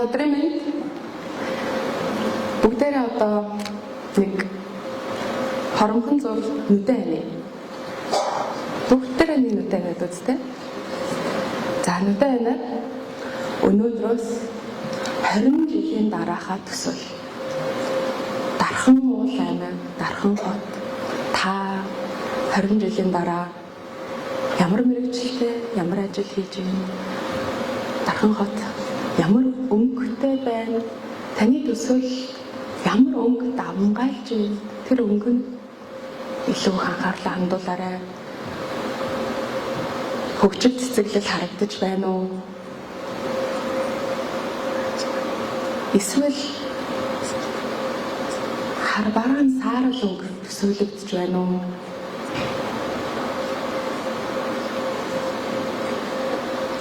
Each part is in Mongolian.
өдрийн мэнд бүгдээрээ одоо нэг хоромхон зур нүдэн хийнэ. Бүгдээрээ нэг нүдэн хийнэ үстэй. За нүдэн хийнэ. Өнөөдрөөс 20 жилийн дараахаа төсөөл. Дархан уул аймаг, Дархан хот та 20 жилийн дараа ямар мэргэжилтэй, ямар ажил хийж байна? Дархан хот ямар өнгөтэй байна? Таны төсөөл ямар өнгө давмгайлж байна? Тэр өнгө нь илүү анхаарлаа хандуулаарай. Хөгжил цэцэглэл харагдаж байна уу? Эсвэл харбаран саарал өнгө төсөөлөгдөж байна уу?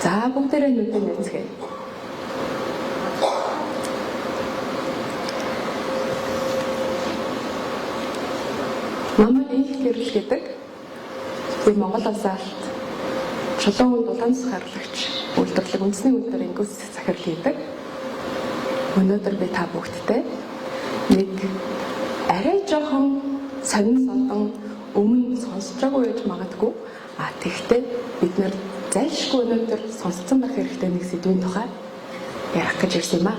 За бүгдээрээ нүдэн нэцгээе. Намайг их гэрэл гэдэг би Монгол улсаас чулуун дулаан захирлагч үйлдвэрлэг үндэсний үйлдвэр ингүүс захирал хийдэг. Өнөөдөр би та бүгдтэй нэг арай жоохон сонин содон өмнө сонсож байгаагүй гэж магадгүй. Тэгэхдээ бид нэр зайлшгүй өнөөдөр сонсцсон байх хэрэгтэй нэг сэдвийн тухай ярих гэж ирсэн юм аа.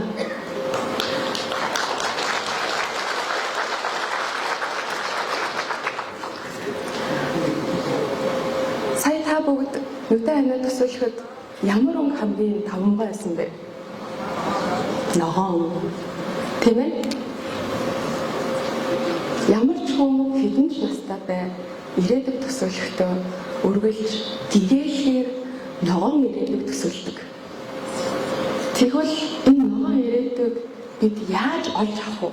Сая та бүгд нүдэн хийнэ төсөөлөхөд ямар өнгө хамгийн тавмгай байсан бэ? Ногоон. Тийм ээ? Ямар ч хүн хэдэн ч настай бай ирээдүг төсөөлөхдөө үргэлж гэгээлхээр ногоон ирээдүг төсөөлдөг. Тэгвэл энэ ногоон ирээдүг бид яаж олж авах вэ?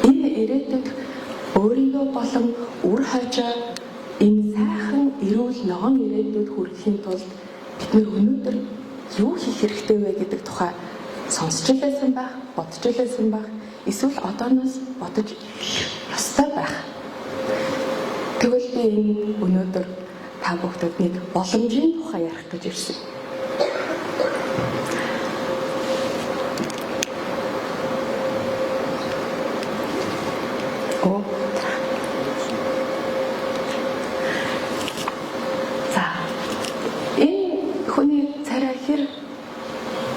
Энэ ирээдүг өөрийгөө болон үр хойчоо энэ сайхан эрүүл ногоон ирээдүйд хүрэхийн тулд бид нэр өнөөдөр юу хийх хэрэгтэй вэ гэдэг тухай сонсч байсан байх, бодж байсан байх, эсвэл одооноос бодож ёстой байх. Тэгвэл би энэ өнөөдөр та бүхэнд нэг боломжийн тухай ярих гэж ирсэн.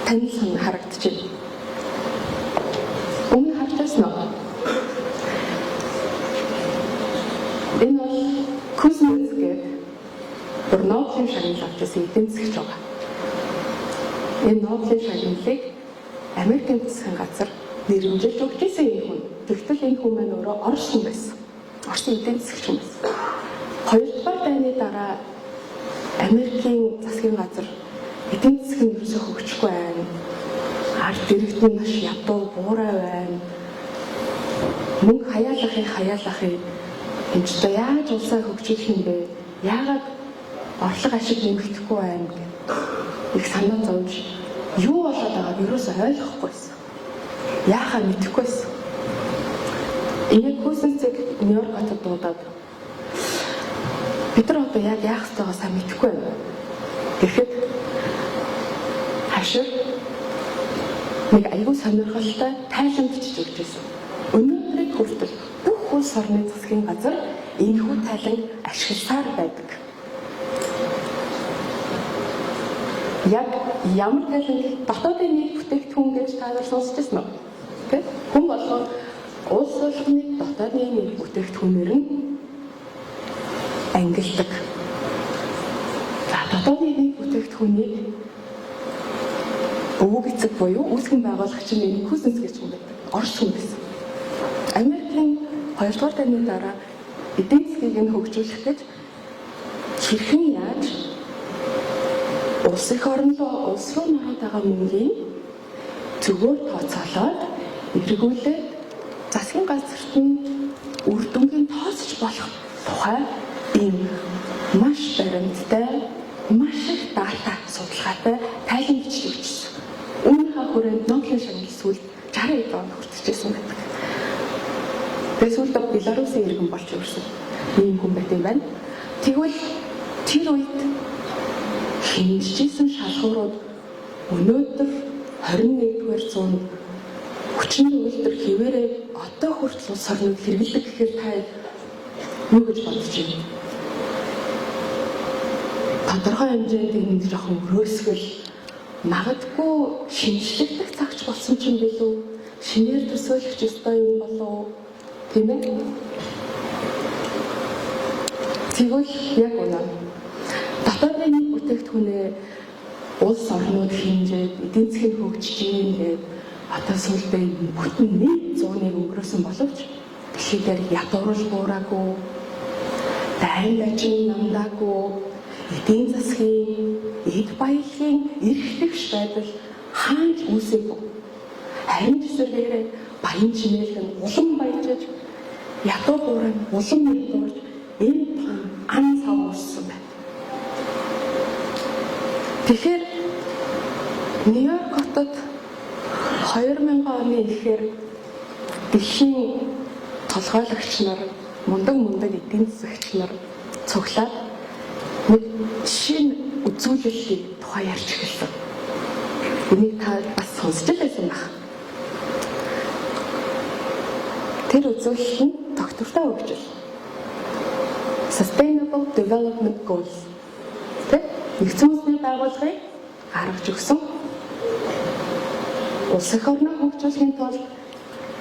Танилсан харагдаж байна. Өмнө харагдсан уу? Энэ бол Кузнец гэдэг Нобелийн шагнал авчихсан эдийн засагч байгаа. Энэ Нобелийн шагналыг Америкийн засгийн газар нэрвэмжилж өгч ирсэн энэ хүн. Тэгтэл энэ хүн маань өөрөө Орос хүн байсан. Орос эдийн засагч хүн байсан. Хоёрдугаар дайны дараа Америкийн засгийн газар эдийн засаг нь ерөөсөө хөгжихгүй байна. Ард иргэд нь маш ядуу, буурай байна. Мөнгө хаяалахыг энэ ч яаж улсаа хөгжүүлэх юм бэ? Яагаад орлого ашиг нэмэгдэхгүй байна гэх их санаа зовж юу болоод байгааг ерөөсөө ойлгохгүйсэн. Яахаа мэдэхгүйсэн. Энэ Кузнецыг Нью-Йорк хотод дуудаад бид нар одоо яг яах ёстойгоо сайн мэдэхгүй байна. Тэгэхэд хашир нэг аюул сонирхолтой тайланд бичиж өгч байсан. Өнөөдрийг хүртэл бүх улс орны засгийн газар энэхүү тайлан ашигласаар байдаг. Яг ямар тайлан дотоодын нийт бүтээгдэхүүн гэж та нар сонсч байсан уу? Тэ? Хүн болгон улс болгоны дотоодны нийт бүтээгдэхүүнээр нь ангилдаг. За дотоодны нийт бүтээгдэхүүнийг өвөг эцэг буюу үүсгэн байгуулагч нь энэ Кузнец гэж хүн байдаг. Орос хүн байсан. Америкийн 2-р дайны дараа эдийн засгийг нь хөгжүүлэх гэж хэрхэн яаж улс их орн руу нараад байгаа мөнгөний зөвөр тооцоолоод эргүүлээд засгийн газарт нь үр дүнгийн тооцож болох тухай ийм маш баримттай, маш их дата судалгаатай тайлан бичиж өгсөн. Үүнийхээ хүрээнд Нобелийн шагнал сүүлд 60 он хүртэж байдаг. Тэгээд сүүлд Белорусын иргэн болж ирсэн. Ийм хүн байт юм байна. Тэгвэл тэр үед хэмжижсэн шалгуурууд өнөөдөр 21-р зуунд хүчин төгөлдөр хэвээрээ одоо хүртэл улс орныг хэрэглэдэг гэхээр та юу гэж бодож байна? Тодорхой хэмжээнд энэ жоохон өрөөсгөл магадгүй шинжлэх цагч болсон ч юм билүү? Шинээр төсөөлөх ёстой юм болов тийм ээ? Тэгвэл яг үнэ. Дотоодын нэг бүтээгдэхүүнээ улс орнууд хэмжээд эдийн засгийн хөгжиж ийм гээд одоо сүүлдээ бүтэн 100-ыг өнгөрөөсөн боловч дэлхийдээр ядууруулж буураагүй, дайн дажин намдаагүй, эдийн засгийн, эд баялагын эрхлэгч байдал хаанч үүсээгүй. Харин тэсвэргээрээ баян чимээлхэн улам баяжиж, ядуу бууран улам ядуурж энэ том ан сав үүссэн байна. Тэгэхээр Нью-Йорк хотод 2000 оны ихээр дэлхийн толгойлагч нар, мундаг эдийн засагч нар цуглаад нэг шинэ үзүүлэлтийн тухай ярьж эхэлсэн. Энийг та бас сонсч байсан байх. Тэр үзүүлэлт нь тогтвортой хөгжил. Sustainable Development Goals. Нэгдсэн улсны байгууллагыг гаргаж өгсөн. Улс их орноо хөгжүүлэхийн тулд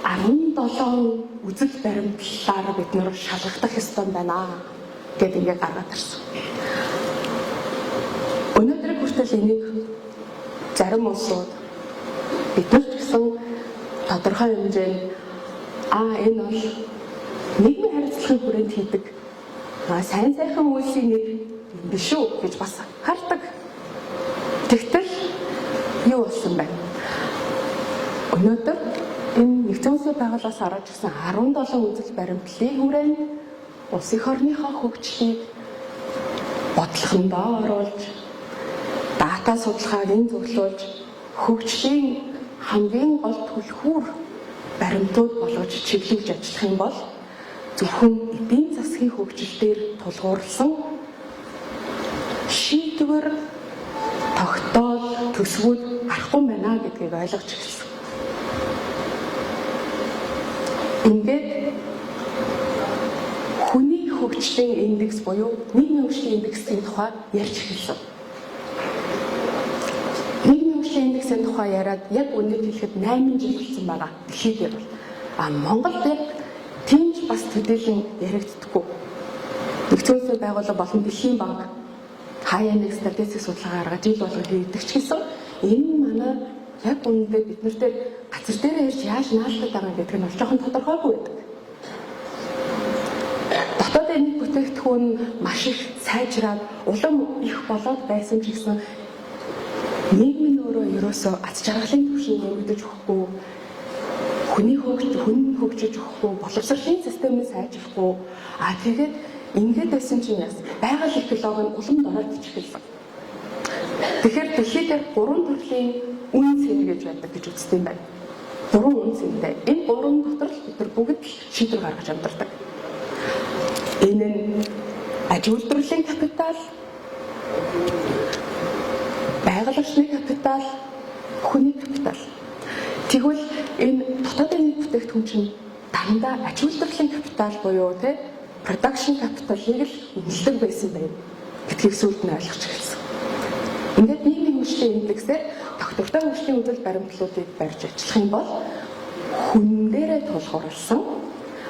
17 үзэл баримтлалаар бид нар шалгагдах ёстой байна гэдэг ингээ гаргаад ирсэн. Өнөөдөр хүртэл энийг зарим улсууд бид нар ч гэсэн тодорхой хэмжээнд энэ бол нийгмийн харилцааны хүрээнд хийдэг сайн сайхан үйлсийн нэг биш үү гэж бас хардаг. Тэгтэл юу болсон бэ? Өнөөдөр энэ нэгдсэн улсын байгууллагаас гаргаж ирсэн 17 үзэл баримтлалын хүрээнд улс их орныхоо хөгжлийг бодлогондоо оруулж, дата судалгааг ин зөвлөж, хөгжлийн хамгийн гол түлхүүр баримтууд болгож чиглүүлж ажиллах юм бол зөвхөн эдийн засгийн хөгжил дээр тулгуурласан шийдвэр, тогтоол, төсвүүд арахгүй байна гэдгийг ойлгож эхэлсэн. Ингээд хүний хөгжлийн индекс буюу нийгмийн хөгжлийн индексийн тухай ярьж эхэлсэн. Нийгмийн хөгжлийн индексийн тухай яриад яг үнэнд хэлэхэд 8 жил болсон байгаа. Дэлхийдээ бол. Монголд яг тийм ч бас төдийлөн яригддаггүй. Нэгдсэн улсын байгууллага болон Дэлхийн банк хаяа нэг статистик судалгаа гаргаж жил болгон хийдэг ч гэсэн энэ манай яг үнэндээ бид нар дээр газар дээр ирж яаж наалдаад байгаа гэдэг нь жоохон тодорхойгүй байдаг. Дотоодын нэг бүтээгдэхүүн маш их сайжраад улам их болоод байсан ч гэсэн нийгмийн өөрөө ерөөсөө аз жаргалын түвшин нэмэгдэж өгөхгүй, хүн хөгжиж өгөхгүй, боловсролын системийг сайжруулахгүй. Тэгээд ингээд байсан чинь яс байгаль экологи нь улам доройтж эхэлсэн. Тэгэхээр дэлхийдээ 3 төрлийн үн цэн гэж байдаг гэж үздэг юм байна. 3 үн цэнтэй. Энэ 3 дотор л бид нар бүгд шийдвэр гаргаж амьдардаг. Энэ нь аж үйлдвэрлэлийн капитал, байгуулагчны капитал, хүний капитал. Тэгвэл энэ дотоодын нэг бүтээгдэхүүн чинь дандаа аж үйлдвэрлэлийн капитал буюу production capital-ыг л үнэлдэг байсан байна гэдгийг сүүлд нь ойлгож эхэлсэн. Ингээд нийгмийн хөгжлийн индексээр тогтвортой хөгжлийн үзэл баримтлалуудыг барьж ажиллах юм бол хүн дээрээ тулгуурласан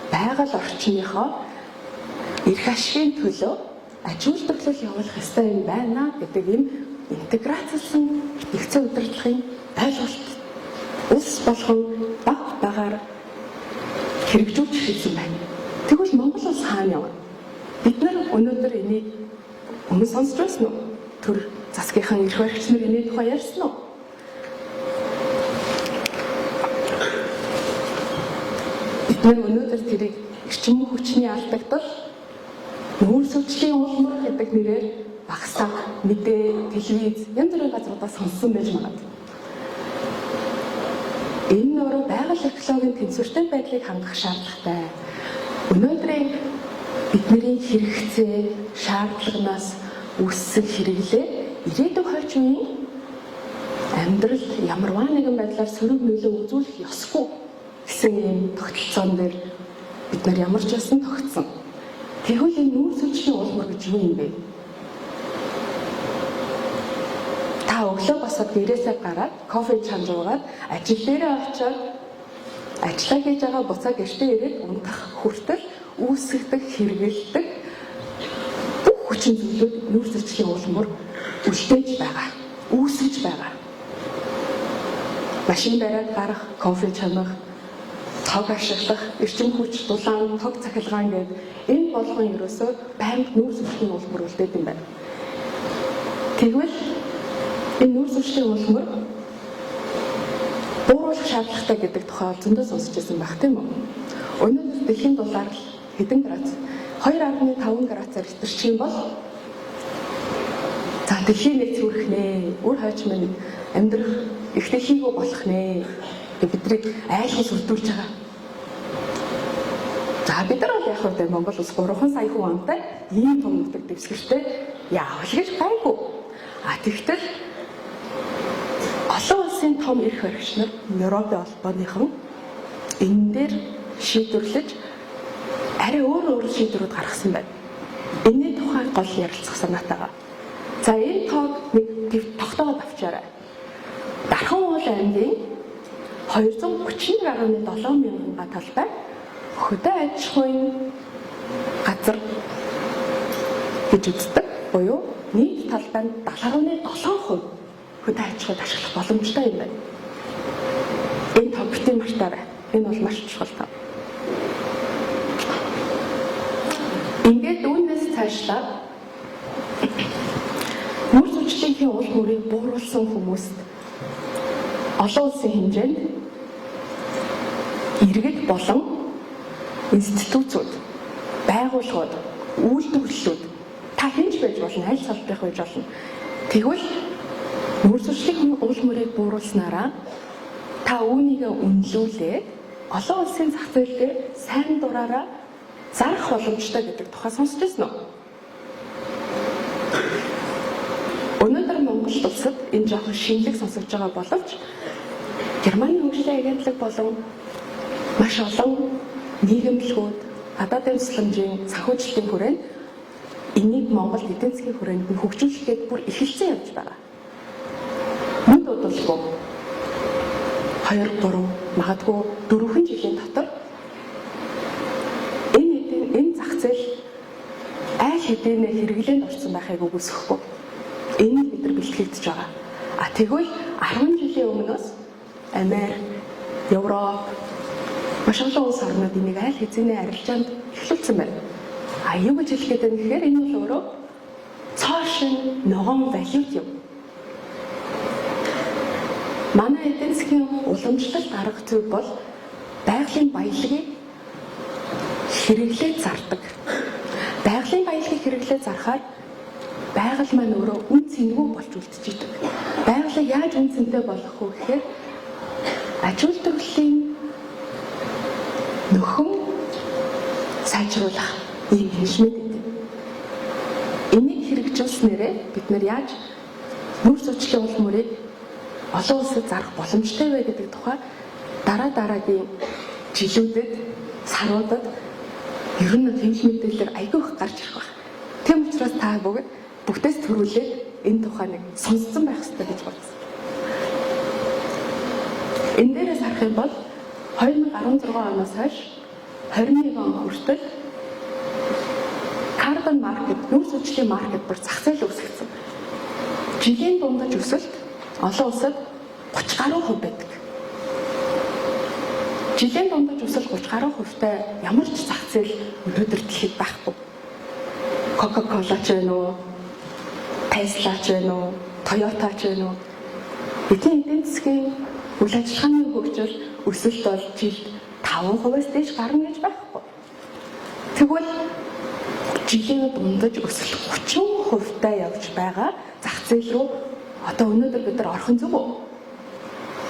байгаль орчныхоо эрх ашигын төлөө аж үйлдвэрлэл явуулах ёстой юм байна гэдэг ийм интеграцлсан нэгцэн удирдлагын ойлголт улс болгон баг багаар хэрэгжүүлж эхэлсэн байна. Тэгвэл Монгол улс хаана явна? Бид нар өнөөдөр энийг өмнө сонсч байсан уу? Төр засгийнхаа эрх баригч нар энэ тухай ярьсан уу? Бид нар өнөөдөр тэрийг эрчим хүчний алдагдал, нүүр сүлжлийн улмар гэдэг нэрээр багсаа мэдээ, телевиз, янз бүрийн газруудаас сонссон байж магадгүй. Энэ өөрөө байгаль экологийн тэнцвэртэй байдлыг хангах шаардлагатай. Өнөөдрийн бидний хэрэгцээ, шаардлаганаас үүссэн хэрэглээ ирээдүйн хойч үеийн амьдрал ямарваа нэгэн байдлаар сөрөг нөлөө үзүүлэх ёсгүй гэсэн ийм тогтолцоон дээр бид нар ямар ч байсан тогтсон. Тэгвэл энэ нүүр сүнсний уулмөр гэж юу юм бэ? Та өглөө босоод гэрээсээ гараад кофе чанж уугаад ажил дээрээ очиод ажиллаа хийж байгаа буцаа гэртээ ирээд унтах хүртэл үүсгдэг, хэрэгэлдэг бүх хүчин зүйлүүд нүүр сүнсний уулмөр үлдээж байгаа, үүсгэж байгаа. Машин бариад гарах, кофе чанах, тог ашиглах, эрчим хүч, дулаан, тог цахилгаан гэдэг энэ болгон ерөөсөө байнга нүүр сүнсний уулмөр үлдээд юм байна. Тэгвэл энэ нүүр сүнсний уулмөр бууруулах шаардлагатай гэдэг тухай зөндөө сонсч байсан байх тийм үү? Өнөөдөр дэлхийн дулаар хэдэн градус? 2.5 градусаар хэтэрчих юм бол за дэлхийн нийт хүрэх нэ, үр хойч минь амьдрах ихтэй хийгөө болох нэ гэж бидний айлгаж сүрдүүлж байгаа. За бид нар бол яг хөө Монгол улс 3 сая хүн амтай ийм том нутаг дэвсгэртэй яавал гэж гайгүй. Тэгтэл олон улсын том эрх баригч нар Европын холбооныхон энэ дээр шийдвэрлэж арай өөр шийдвэрүүд гаргасан байна. Энэний тухай гол ярилцах санаатайгаа. За энэ тоог нэг тогтоогод авчаарай. Дархан уул аймгийн 231.7 мянган га талбай хөдөө аж ахуйн газар гэж үздэг. Буюу нийт талбайд 70.7% хөдөө аж ахуйд ашиглах боломжтой юм байна. Энэ тог битэн мартаарай. Энэ бол маш чухал тоо. Ингээд үүнээс цаашлаад нүүр сүнсийн уул мөрийг бууруулсан хүмүүст олон улсын хэмжээнд иргэд болон институцууд, байгууллагууд, үйлдвэрлэлүүд та хинж байж болно, аль салбарх байж болно. Тэгвэл нүүр сүнсийн уул мөрийг бууруулснараа та үүнийгээ үнэлүүлээд олон улсын зах зээл дээр сайн дураараа зарах боломжтой гэдэг тухай сонсч байсан уу? Өнөөдөр Монгол улсад энэ жоохон шинэлэг сонсогдож байгаа боловч Германы хөгжлийн агентлаг болон маш олон нийгэмлэгүүд, гадаадын тусламжийн санхүүжилтийн хүрээнд энийг Монгол эдийн засгийн хүрээнд нь хөгжүүлэхэд бүр эхэлсэн явж байгаа. Мөн дуудлаггүй 2, 3, магадгүй 4 жилийн дотор энэ зах зээл аль хэдийнэ хэрэглээнд орсон байхыг үгүйсэхгүй. Энийг бид нар бэлтгэгдэж байгаа. Тэгвэл 10 жилийн өмнөөс Америк, Европ, маш олон улс орнууд энийг аль хэзээний арилжаанд эхлүүлсэн байна. Юу гэж хэлэх гээд байна гэхээр энэ бол өөрөө цоо шин ногоон валют юм. Манай эдийн засгийн уламжлалт арга зүй бол байгалийн баялагийг хэрэглээд зардаг. Байгалийн баялагийг хэрэглээд зархаар байгаль маань өөрөө үн цэнгүй болж үлдчихэдэг. Байгалыг яаж үн цэнтэй болгох вэ гэхээр аж үйлдвэрлэлийн нөхөн сайжруулах ийм менежмент гэдэг. Энийг хэрэгжүүлснээрээ бид нар яаж нүүр сүнсийн уул мөрийг олон улсад зарах боломжтой вэ гэдэг тухай дараагийн жилүүдэд, саруудад ер нь хэмжээ мэдээлэл айгүй их гарч ирэх байна. Тэм учраас та бүгдээс төрүүлээд энэ тухай нэг сонсцсон байх хэрэгтэй гэж бодсон. Энэ дээрээс харах юм бол 2016 оноос хойш 21 он хүртэл carbon market, нүүр сүнсийн маркет бүр зах зээл үүсгэсэн. Жилийн дундаж өсөлт олон улсад 30 гаруй хувь байдаг. Жилийн дундаж өсөлт 30 гаруй хувьтай ямар ч зах зээл өнөөдөр дэлхийд байхгүй. Coca-Cola ч вэ нүү, Tesla ч вэ нүү, Toyota ч вэ нүү. Бидний эдийн засгийн үйл ажиллагааны хөгжил өсөлт бол жилд 5%-аас дээш гарна гэж байхгүй. Тэгвэл жилийн дундаж өсөлт 30%-тай явж байгаа зах зээл рүү одоо өнөөдөр бид нар орхон зүг үү?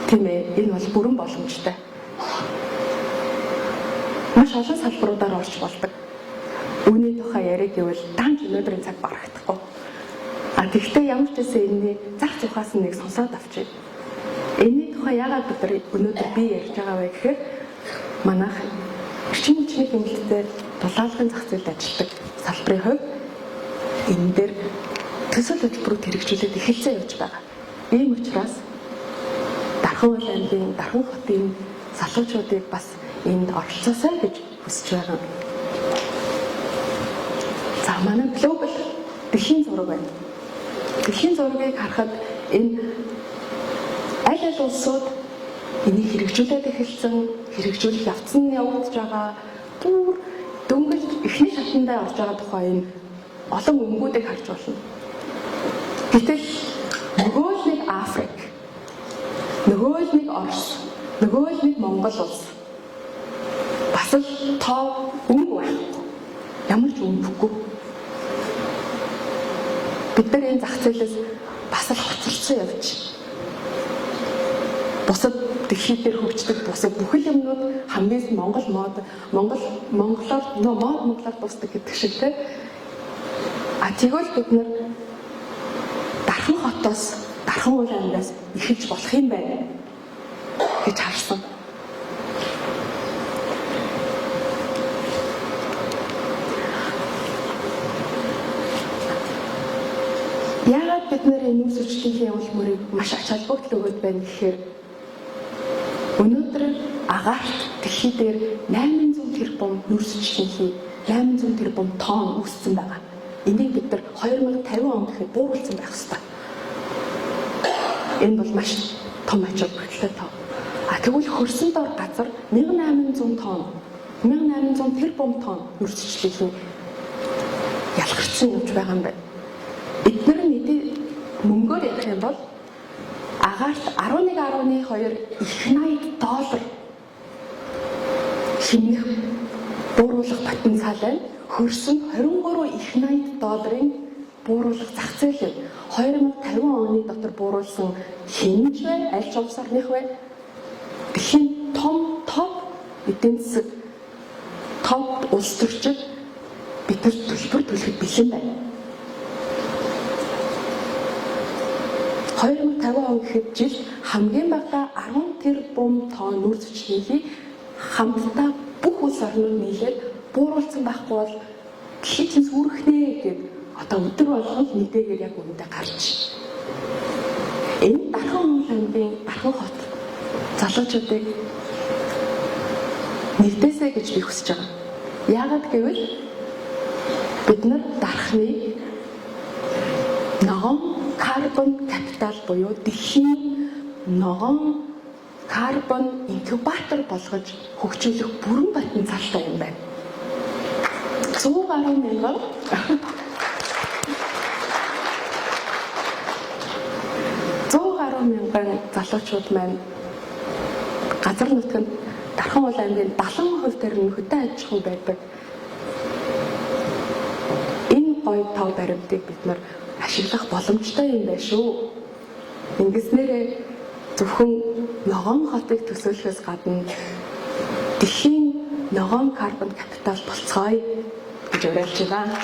Тийм ээ, энэ бол бүрэн боломжтой. Маш олон салбаруудаар орж болдог. Үүний тухай ярих гэвэл данж өнөөдрийн цаг барагдахгүй. Тэгвэл ямар ч гэсэн энэний зах зугаас нэг сонсоод авчээ. Энэний тухай яагаад бид өнөөдөр би ярьж байгаа вэ гэхээр манайх эрчим хүчний хэмжээтэй дулаалгын зах зээлд ажилладаг салбарын хувьд энэ дээр төсөл хөтөлбөрүүд хэрэгжүүлээд эхэлсэн явж байгаа. Ийм учраас Дархан Уул аймгийн Дархан хотын залуучуудыг бас энд оролцоосай гэж хүсэж байгаа. За манай глобал дэлхийн зураг байна. Дэлхийн зургийг харахад энэ аль аль улсууд энийг хэрэгжүүлээд эхэлсэн, хэрэгжүүлэх явцсан нь явагдаж байгаа. Түр дөнгөж эхний шатандаа орж байгаа тухай энэ олон өнгүүдийг харж болно. Гэтэл нөгөө л нэг Африк, нөгөө л нэг Орос, нөгөө л нэг Монгол улс бас л тоо өнгө байхгүй. Ямар ч өнгөгүй. Бид нар энэ зах зээлээс бас л хоцорсон явж. Бусад дэлхийд дээр хөгждөг бусад бүхэл юмнууд хамгийн Монголоор монголоор дусдаг гэдэг шиг те. Тэгвэл бид нар Дархан хотоос, Дархан Уул аймгаас эхэлж болох юм байна гэж харсан. Яагаад бид нэр энэ үс хүчлийн явуулмыг маш ач холбогдол өгöd байна гэхээр өнөөдөр агаарт дэлхий дээр 800 тэрбум нүрс хүчлийн 800 тэрбум тонн үүссэн байгаа. Энийг бид нар 2050 он гэхэд бууруулсан байх ёстой. Энэ бол маш том ач холбогдолтой тоо. Тэгвэл хөрсөн дор газар 1800 тонн 1800 тэрбум тонн нүрс хүчлийн ялгарсан явж байгаа юм байна. Эдгээр нийтийн мөнгөөр ярих юм бол агаарт 11.2 их $80 хэмнэх бууруулах потенциал байна. Хөрсөн 23 их $80 бууруулах зах зээл юм. 2050 оны дотор бууруулсан хэмж вэ? Аль ч улс орных вэ? Дэлхийн топ эдийн засаг топ улс төрчид бид нар төлбөр төлөхөд бэлэн байна. 2050 он гэхэд жилд хамгийн бага 10 тэрбум тонн нүрс хүчнийг хамтдаа бүх улс орнууд нийлээд бууруулсан байхгүй бол дэлхийд чинь сүрхнэ гэдэг одоо өдөр болгон мэдээгээр яг үүндээ гарч. Энэ Дархан Уул аймгийн Дархан хот залуучуудыг нэгдээсэй гэж би хүсэж байгаа. Яагаад гэвэл бид нар Дарханы ногоон карбон капитал буюу дэлхийн ногоон карбон инкубатор болгож хөгжүүлэх бүрэн потенциалтай юм байна. 100 гаруй мянган залуучууд маань газар нутганд Дархан Уул аймгийн 70% дээр нь хөдөө аж ахуй байдаг. Энэ гоё тав баримтыг бид нар ашиглах боломжтой юм байна шүү. Ингэснээрээ зөвхөн ногоон хотыг төсөөлөхөөс гадна дэлхийн ногоон карбон капитал болцгоё гэж уриалж байна.